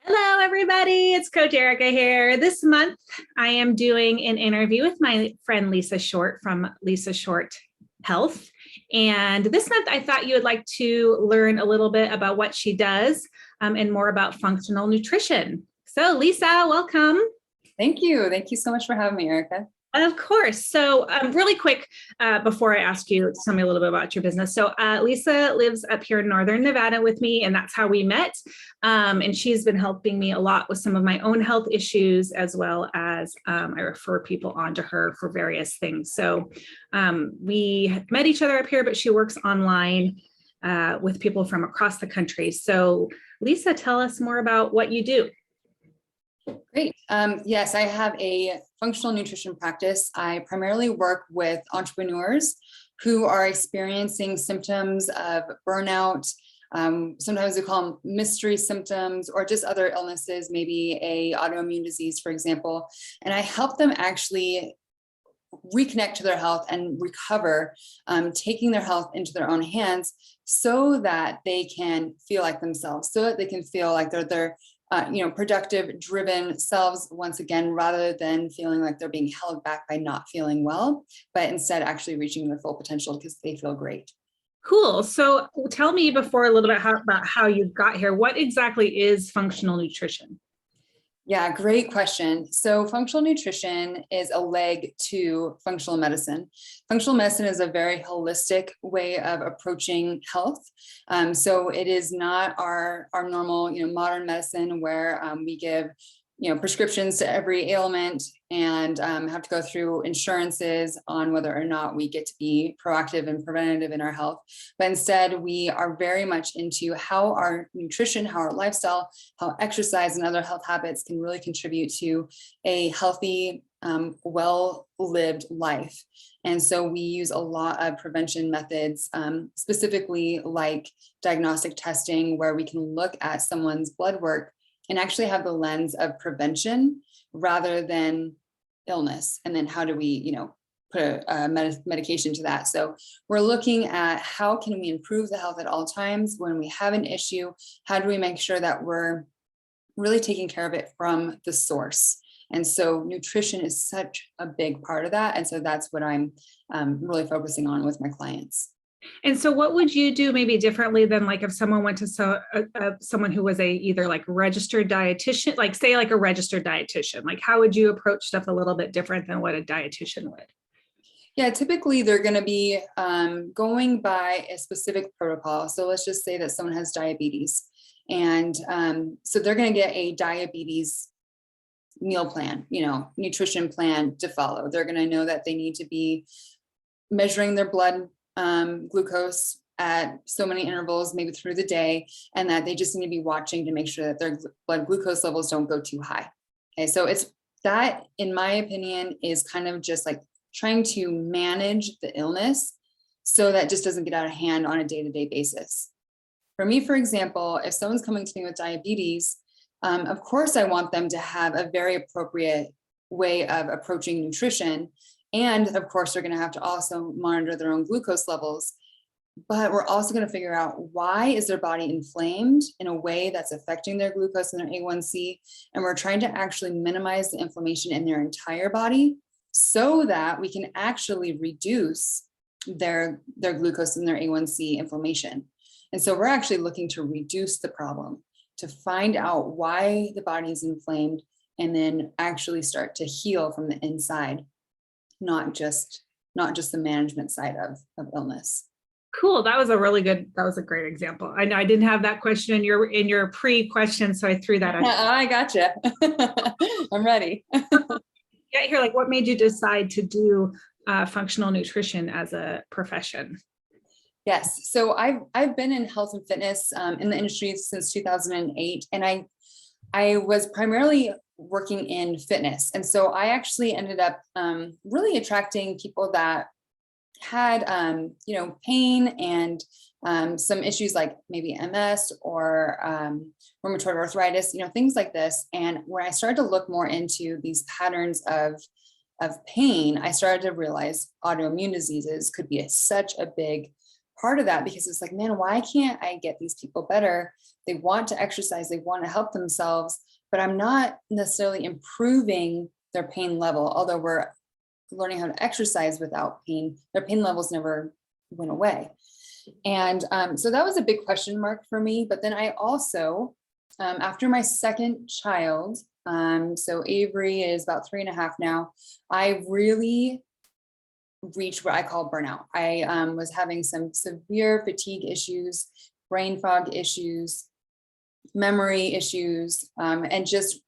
Hello, everybody. It's Coach Erica here. This month, I am doing an interview with my friend Lisa Short from Lisa Short Health. And this month, I thought you would like to learn a little bit about what she does and more about functional nutrition. So, Lisa, welcome. Thank you. Thank you so much for having me, Erica. Of course. So, really quick, before I ask you to tell me a little bit about your business. So, Lisa lives up here in Northern Nevada with me, and that's how we met. And she's been helping me a lot with some of my own health issues, as well as I refer people onto her for various things. So, we met each other up here, but she works online with people from across the country. So, Lisa, tell us more about what you do. Great. Yes, I have a functional nutrition practice. I primarily work with entrepreneurs who are experiencing symptoms of burnout. Sometimes we call them mystery symptoms or just other illnesses, maybe a autoimmune disease, for example. And I help them actually reconnect to their health and recover, taking their health into their own hands so that they can feel like themselves, so that they can feel like they're productive, driven selves once again, rather than feeling like they're being held back by not feeling well, but instead actually reaching their full potential because they feel great. Cool. So tell me before a little bit about how you got here. What exactly is functional nutrition? Yeah, great question. So functional nutrition is a leg to functional medicine. Functional medicine is a very holistic way of approaching health. So it is not our normal, modern medicine where we give, prescriptions to every ailment and have to go through insurances on whether or not we get to be proactive and preventative in our health. But instead, we are very much into how our nutrition, how our lifestyle, how exercise and other health habits can really contribute to a healthy, well-lived life. And so we use a lot of prevention methods, specifically like diagnostic testing, where we can look at someone's blood work and actually have the lens of prevention rather than illness. And then how do we, put a medication to that? So we're looking at how can we improve the health at all times when we have an issue? How do we make sure that we're really taking care of it from the source? And so nutrition is such a big part of that. And so that's what I'm really focusing on with my clients. And so what would you do maybe differently than like if someone went to someone who was either like registered dietitian, like say like a registered dietitian, like how would you approach stuff a little bit different than what a dietitian would? Yeah, typically they're going to be going by a specific protocol. So let's just say that someone has diabetes. And so they're going to get a diabetes meal plan, nutrition plan to follow. They're going to know that they need to be measuring their blood glucose at so many intervals, maybe through the day, and that they just need to be watching to make sure that their blood glucose levels don't go too high. Okay, so it's that, in my opinion, is kind of just like trying to manage the illness so that just doesn't get out of hand on a day-to-day basis. For me, for example, if someone's coming to me with diabetes, of course, I want them to have a very appropriate way of approaching nutrition. And of course, they're going to have to also monitor their own glucose levels. But we're also going to figure out why is their body inflamed in a way that's affecting their glucose and their A1C. And we're trying to actually minimize the inflammation in their entire body so that we can actually reduce their glucose and their A1C inflammation. And so we're actually looking to reduce the problem, to find out why the body is inflamed, and then actually start to heal from the inside. Not just the management side of illness. Cool. That was a great example. I know I didn't have that question in your pre-question, so I threw that out. I gotcha. I'm ready. Yeah, here, like what made you decide to do functional nutrition as a profession? Yes. So I've been in health and fitness in the industry since 2008, and I was primarily working in fitness. And so I actually ended up really attracting people that had, pain and some issues like maybe MS or rheumatoid arthritis, things like this. And when I started to look more into these patterns of pain, I started to realize autoimmune diseases could be such a big part of that, because it's like, man, why can't I get these people better? They want to exercise, they want to help themselves, but I'm not necessarily improving their pain level. Although we're learning how to exercise without pain, their pain levels never went away. And so that was a big question mark for me. But then I also, after my second child, so Avery is about 3.5 now, I really reached what I call burnout. I was having some severe fatigue issues, brain fog issues, memory issues, and just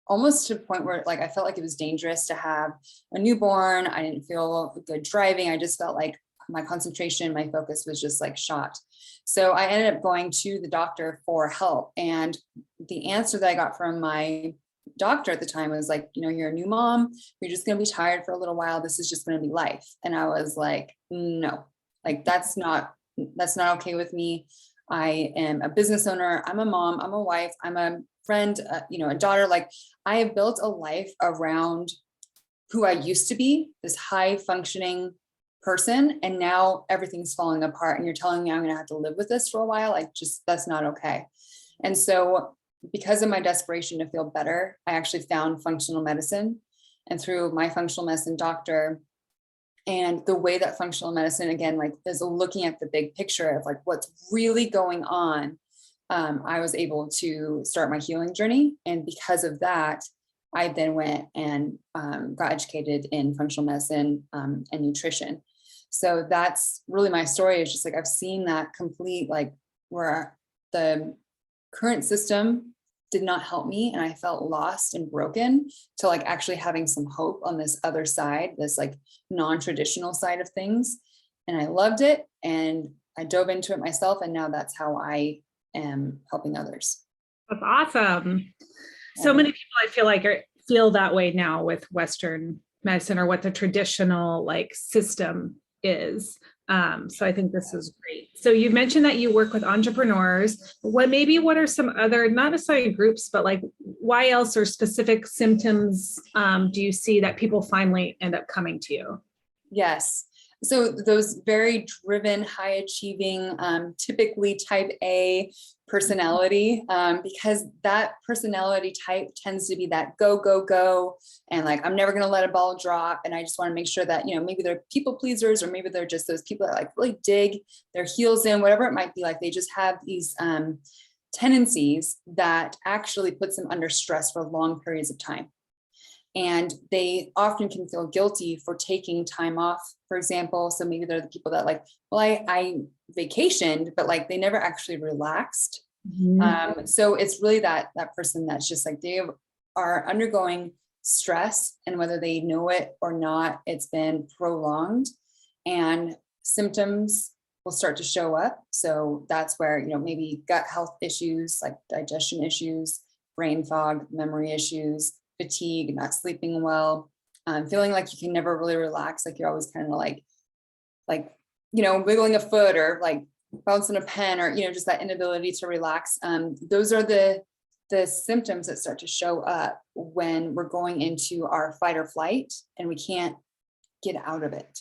almost to the point where like I felt like it was dangerous to have a newborn. I didn't feel good driving. I just felt like my concentration, my focus was just like shot. So I ended up going to the doctor for help. And the answer that I got from my doctor at the time was like, you know, you're a new mom, you're just going to be tired for a little while. This is just going to be life. And I was like, no, like that's not okay with me. I am a business owner. I'm a mom. I'm a wife. I'm a friend, you know, a daughter. Like I have built a life around who I used to be, this high functioning person. And now everything's falling apart. And you're telling me I'm going to have to live with this for a while. Like just, that's not okay. And so because of my desperation to feel better, I actually found functional medicine. And through my functional medicine doctor, and the way that functional medicine, again, like is looking at the big picture of like what's really going on, I was able to start my healing journey. And because of that, I then went and got educated in functional medicine and nutrition. So that's really my story. Is just like I've seen that complete, like where the current system did not help me and I felt lost and broken, to like actually having some hope on this other side, this like non-traditional side of things. And I loved it and I dove into it myself. And now that's how I am helping others. That's awesome. So many people I feel like feel that way now with Western medicine, or what the traditional like system is. So I think this is great. So you mentioned that you work with entrepreneurs. What are some other, not necessarily groups, but like why else, or specific symptoms do you see that people finally end up coming to you? Yes. So those very driven, high achieving, typically type A personality, because that personality type tends to be that go, go, go. And like, I'm never going to let a ball drop. And I just want to make sure that, you know, maybe they're people pleasers, or maybe they're just those people that like really dig their heels in, whatever it might be. Like they just have these tendencies that actually puts them under stress for long periods of time. And they often can feel guilty for taking time off, for example. So maybe they're the people that like, well, I vacationed, but like they never actually relaxed. Mm-hmm. So it's really that person that's just like, they are undergoing stress, and whether they know it or not, it's been prolonged, and symptoms will start to show up. So that's where, you know, maybe gut health issues like digestion issues, brain fog, memory issues, fatigue, not sleeping well, feeling like you can never really relax, like you're always kind of like, you know, wiggling a foot or like bouncing a pen, or, you know, just that inability to relax. Those are the symptoms that start to show up when we're going into our fight or flight and we can't get out of it.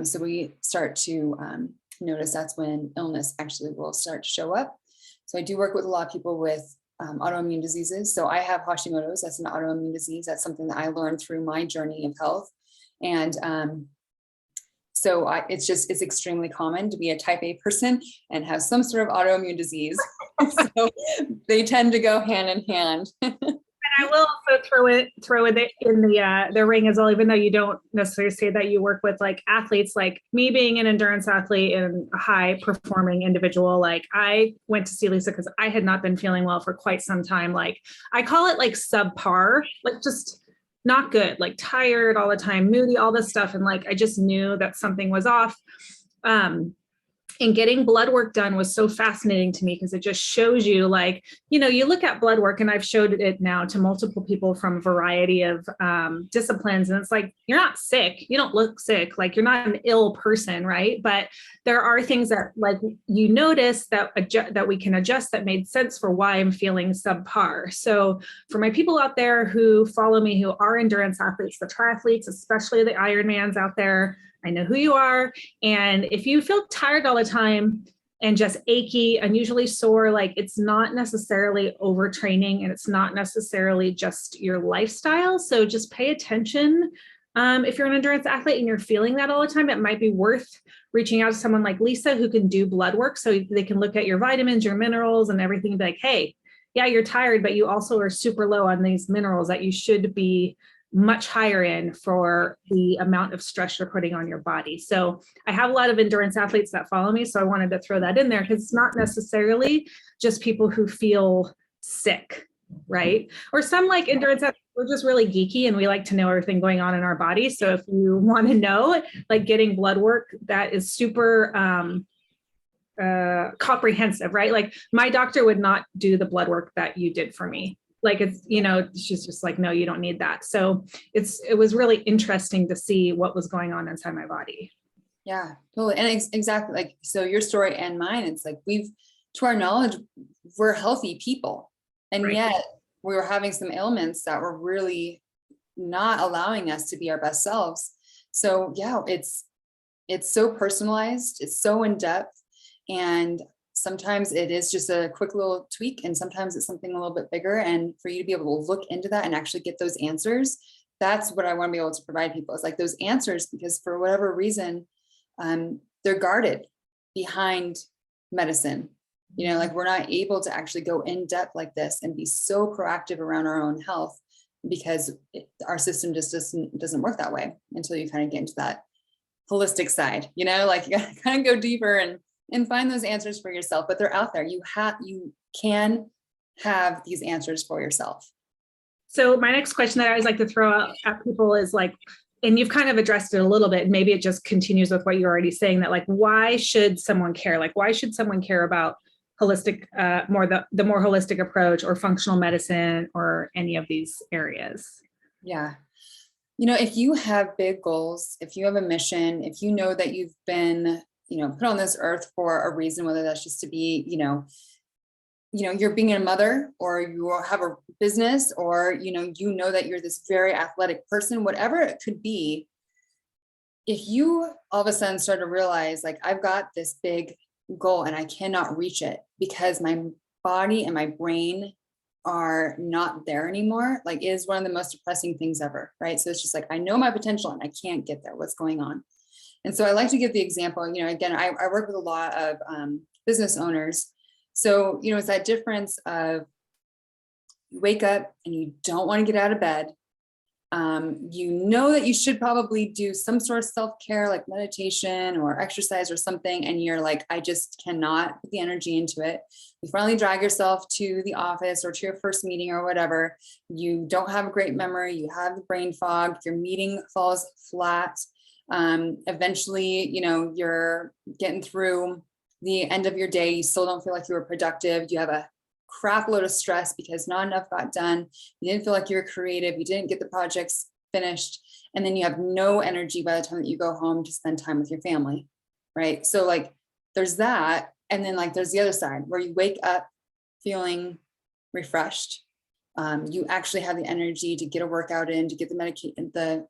So we start to notice that's when illness actually will start to show up. So I do work with a lot of people with autoimmune diseases. So I have Hashimoto's, that's an autoimmune disease. That's something that I learned through my journey of health. And so it's extremely common to be a type A person and have some sort of autoimmune disease. So they tend to go hand in hand. And I will also throw it in the ring as well, even though you don't necessarily say that you work with like athletes. Like me being an endurance athlete and a high performing individual, like I went to see Lisa because I had not been feeling well for quite some time. Like I call it like subpar, like just not good, like tired all the time, moody, all this stuff. And like I just knew that something was off. And getting blood work done was so fascinating to me, because it just shows you, like, you know, you look at blood work, and I've showed it now to multiple people from a variety of disciplines. And it's like, you're not sick. You don't look sick. Like you're not an ill person. Right. But there are things that like you notice that that we can adjust, that made sense for why I'm feeling subpar. So for my people out there who follow me, who are endurance athletes, the triathletes, especially the Ironmans out there, I know who you are. And if you feel tired all the time and just achy, unusually sore, like it's not necessarily overtraining and it's not necessarily just your lifestyle. So just pay attention. If you're an endurance athlete and you're feeling that all the time, it might be worth reaching out to someone like Lisa who can do blood work so they can look at your vitamins, your minerals, and everything and be like, hey, yeah, you're tired, but you also are super low on these minerals that you should be much higher in for the amount of stress you're putting on your body. So I have a lot of endurance athletes that follow me. So I wanted to throw that in there because it's not necessarily just people who feel sick, right? Or some like endurance athletes, we're just really geeky and we like to know everything going on in our body. So if you want to know, like getting blood work, that is super comprehensive, right? Like my doctor would not do the blood work that you did for me. Like it's, you know, she's just like, no, you don't need that. So it was really interesting to see what was going on inside my body. Yeah, totally. And exactly like, so your story and mine, it's like to our knowledge, we're healthy people. And Right. yet we were having some ailments that were really not allowing us to be our best selves. So yeah, it's so personalized, it's so in depth. And sometimes it is just a quick little tweak, and sometimes it's something a little bit bigger. And for you to be able to look into that and actually get those answers, that's what I want to be able to provide people. It's like those answers, because for whatever reason, they're guarded behind medicine. You know, like we're not able to actually go in depth like this and be so proactive around our own health because our system just doesn't work that way until you kind of get into that holistic side, you know, like you gotta kind of go deeper and find those answers for yourself, but they're out there. You can have these answers for yourself. So my next question that I always like to throw out at people is like, and you've kind of addressed it a little bit, maybe it just continues with what you're already saying, that like, why should someone care? Like, why should someone care about holistic, the more holistic approach or functional medicine or any of these areas? Yeah. You know, if you have big goals, if you have a mission, if you know that you've been, you know, put on this earth for a reason, whether that's just to be, you're being a mother, or you have a business, or, you know that you're this very athletic person, whatever it could be. If you all of a sudden start to realize, like, I've got this big goal and I cannot reach it because my body and my brain are not there anymore, like, is one of the most depressing things ever, right? So it's just like, I know my potential and I can't get there. What's going on? And so I like to give the example, again, I work with a lot of business owners. So, it's that difference of you wake up and you don't want to get out of bed. You know that you should probably do some sort of self-care, like meditation or exercise or something. And you're like, I just cannot put the energy into it. You finally drag yourself to the office or to your first meeting or whatever. You don't have a great memory. You have the brain fog. Your meeting falls flat. Eventually, you're getting through the end of your day. You still don't feel like you were productive. You have a crap load of stress because not enough got done. You didn't feel like you were creative. You didn't get the projects finished. And then you have no energy by the time that you go home to spend time with your family. Right. So like there's that. And then like there's the other side where you wake up feeling refreshed. You actually have the energy to get a workout in, to get the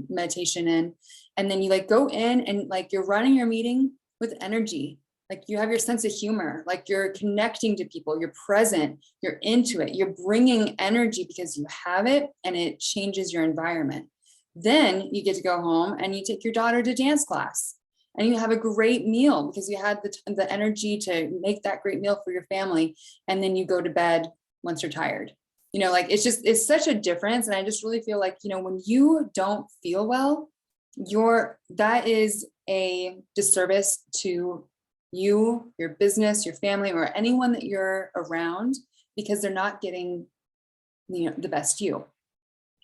meditation in. And then you like go in and like you're running your meeting with energy. Like you have your sense of humor, like you're connecting to people, you're present, you're into it, you're bringing energy because you have it and it changes your environment. Then you get to go home and you take your daughter to dance class and you have a great meal because you had the energy to make that great meal for your family. And then you go to bed once you're tired. Like it's such a difference. And I just really feel like, when you don't feel well, that is a disservice to you, your business, your family, or anyone that you're around, because they're not getting, the best you.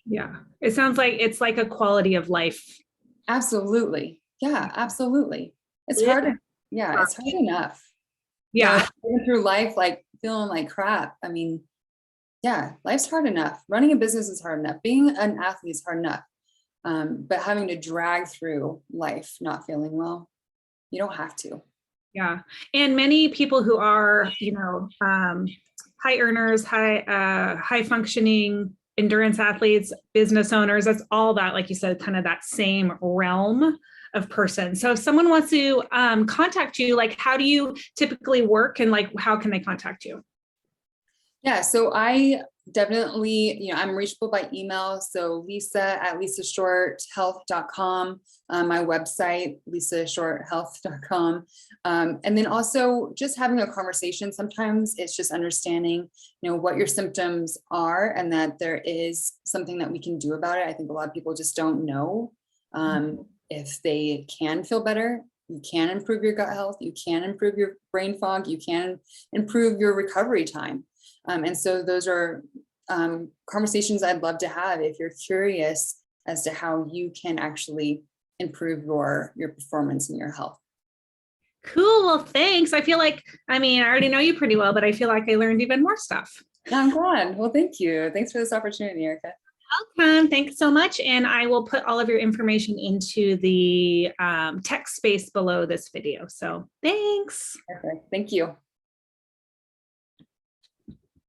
Yeah. It sounds like it's like a quality of life. Absolutely. Yeah, absolutely. It's hard. It's hard enough. Yeah. Going through life, like feeling like crap. I mean, yeah, life's hard enough. Running a business is hard enough. Being an athlete is hard enough. But having to drag through life, not feeling well, you don't have to. Yeah. And many people who are, high earners, high functioning endurance athletes, business owners, that's all that, like you said, kind of that same realm of person. So if someone wants to contact you, like how do you typically work and like how can they contact you? Yeah, so I definitely, I'm reachable by email. So lisa@lisashorthealth.com, my website, lisashorthealth.com. And then also just having a conversation. Sometimes it's just understanding, what your symptoms are and that there is something that we can do about it. I think a lot of people just don't know if they can feel better. You can improve your gut health. You can improve your brain fog. You can improve your recovery time. And so those are conversations I'd love to have if you're curious as to how you can actually improve your performance and your health. Cool. Well, thanks. I feel like, I already know you pretty well, but I feel like I learned even more stuff. I'm glad. Well, thank you. Thanks for this opportunity, Erica. Welcome. Thanks so much. And I will put all of your information into the text space below this video. So thanks. Perfect. Thank you.